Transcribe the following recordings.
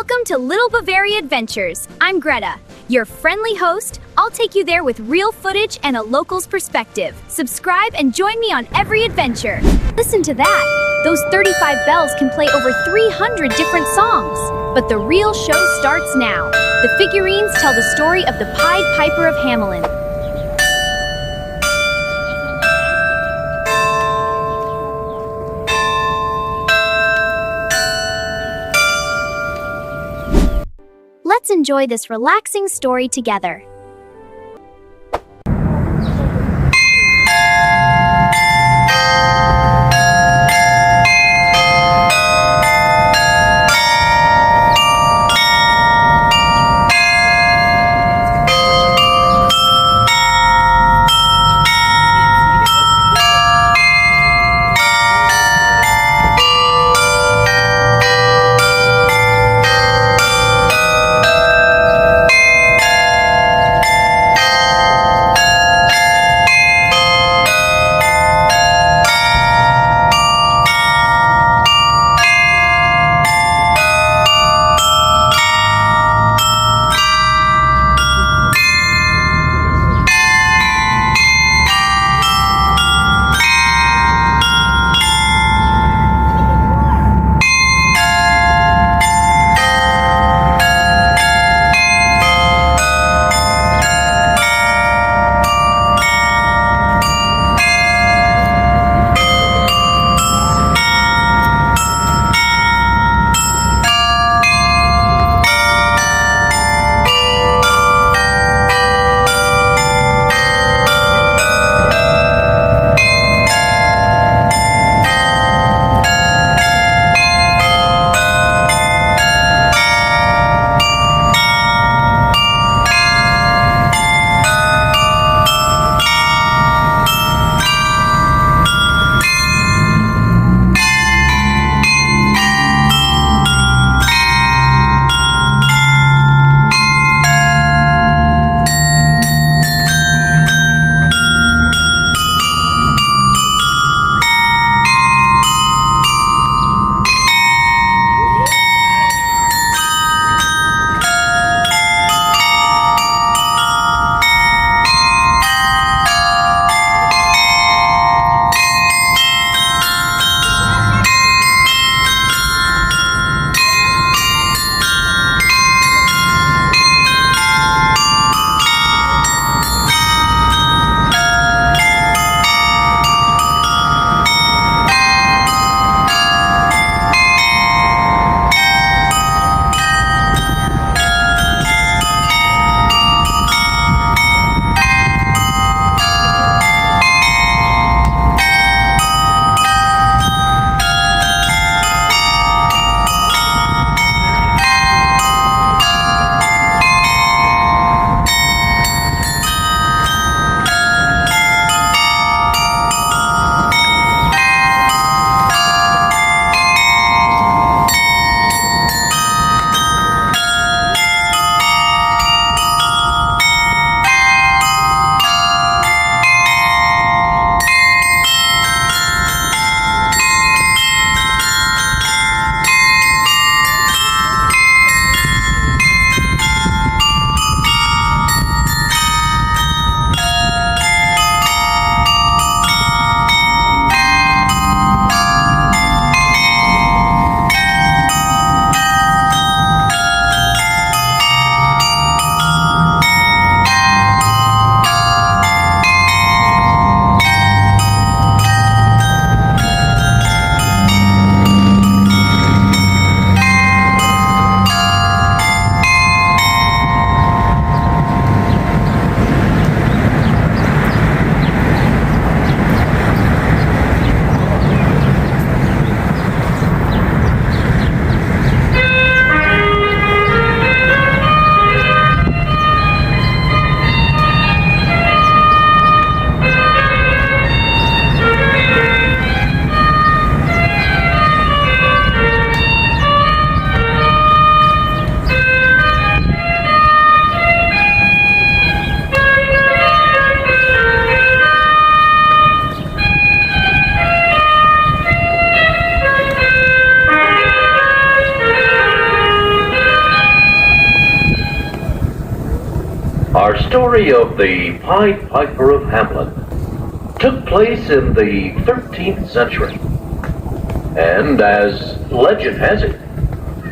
Welcome to Little Bavaria Adventures. I'm Greta, your friendly host. I'll take you there with real footage and a local's perspective. Subscribe and join me on every adventure. Listen to that! Those 35 bells can play over 300 different songs. But the real show starts now. The figurines tell the story of the Pied Piper of Hamelin. Let's enjoy this relaxing story together. Our story of the Pied Piper of Hamelin took place in the 13th century. And as legend has it,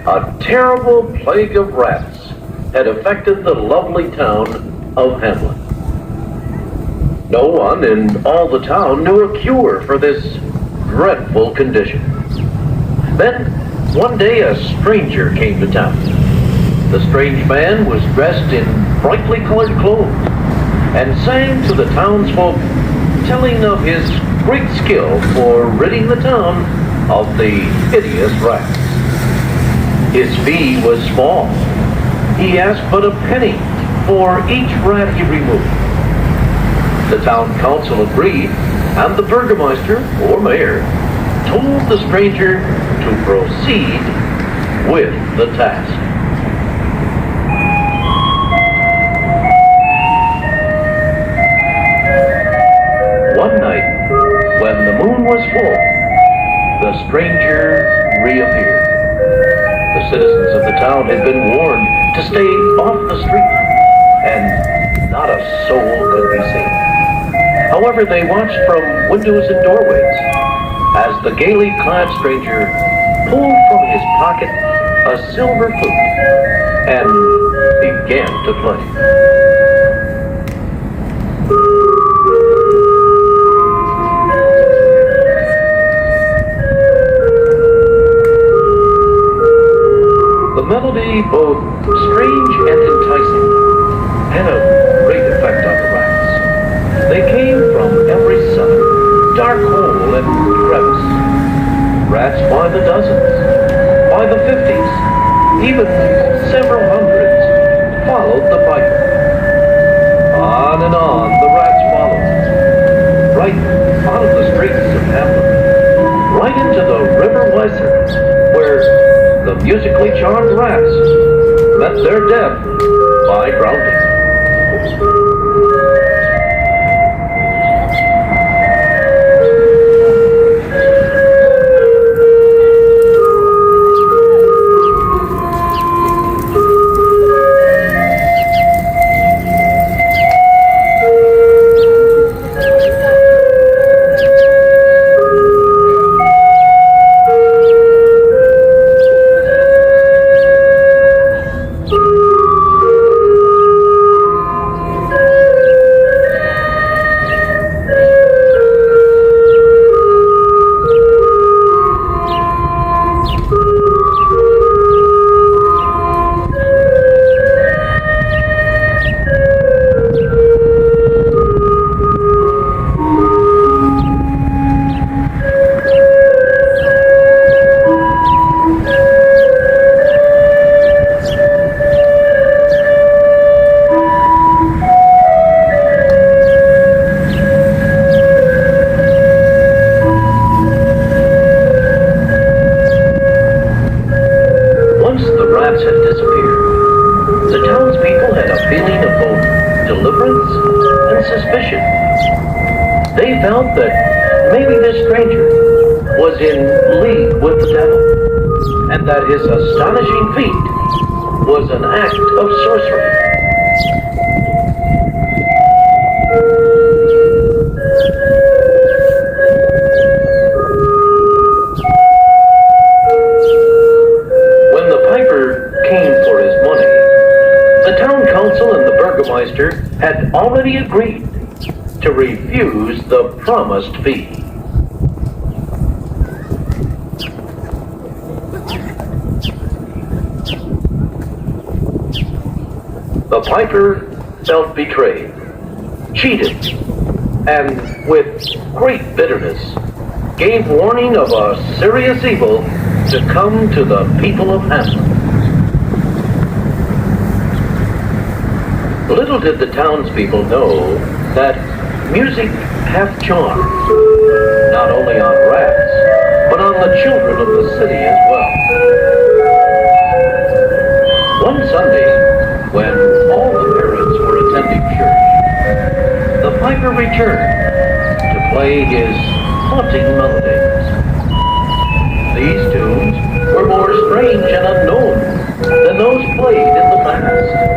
a terrible plague of rats had affected the lovely town of Hamelin. No one in all the town knew a cure for this dreadful condition. Then, one day a stranger came to town. The strange man was dressed in brightly colored clothes and sang to the townsfolk, telling of his great skill for ridding the town of the hideous rats. His fee was small. He asked but a penny for each rat he removed. The town council agreed, and the burgomaster, or mayor, told the stranger to proceed with the task. One night, when the moon was full, the stranger reappeared. The citizens of the town had been warned to stay off the street, and not a soul could be seen. However, they watched from windows and doorways as the gaily clad stranger pulled from his pocket a silver flute and began to play. The melody, both strange and enticing, had a great effect on the rats. They came from every cellar, dark hole, and crevice. Rats by the dozens, by the 50s, even several hundreds followed the piper. On and on the rats followed, right out of the streets of Hamelin, right into the River Weser, where the musically charmed rats met their death by drowning. They felt that maybe this stranger was in league with the devil, and that his astonishing feat was an act of sorcery. When the piper came for his money, the town council and the burgomaster had already agreed to refuse the promised fee. The piper felt betrayed, cheated, and with great bitterness gave warning of a serious evil to come to the people of Hamelin. Little did the townspeople know that music hath charms, not only on rats, but on the children of the city as well. One Sunday, when all the parents were attending church, the piper returned to play his haunting melodies. These tunes were more strange and unknown than those played in the past.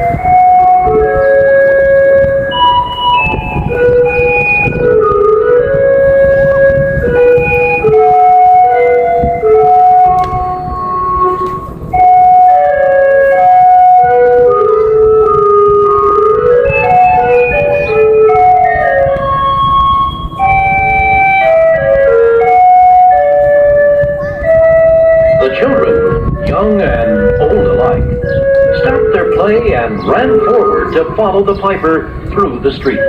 stopped their play and ran forward to follow the piper through the streets.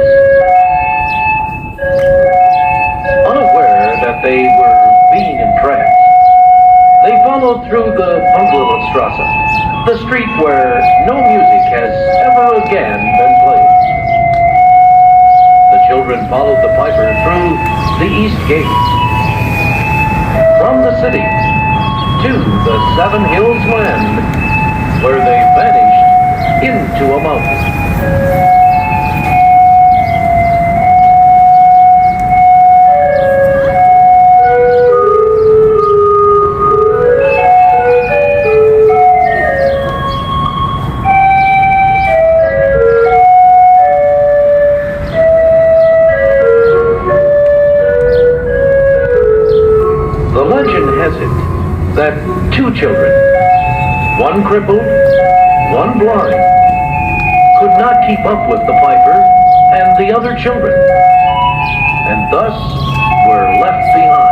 Unaware that they were being entranced, they followed through the Bavarian, the street where no music has ever again been played. The children followed the piper through the east gate, from the city to the Seven Hills land, where they vanished into a mountain. The legend has it that two children, one crippled, one blind, could not keep up with the piper and the other children, and thus were left behind.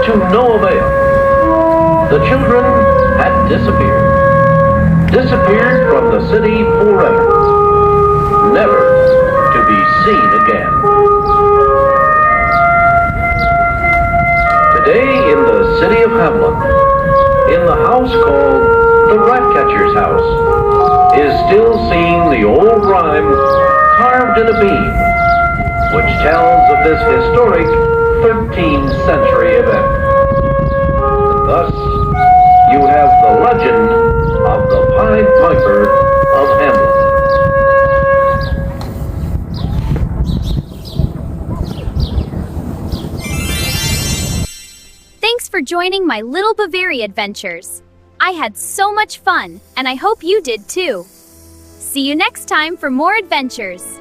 To no avail. The children had disappeared from the city forever, never to be seen again. Today in the city of Hamelin, in the house called the Ratcatcher's House, is still seen the old rhyme carved in a beam, which tells of this historic 13th century event. Thus, you have the legend of the Pied Piper of Hamelin. Thanks for joining my little Bavaria adventures. I had so much fun, and I hope you did too. See you next time for more adventures.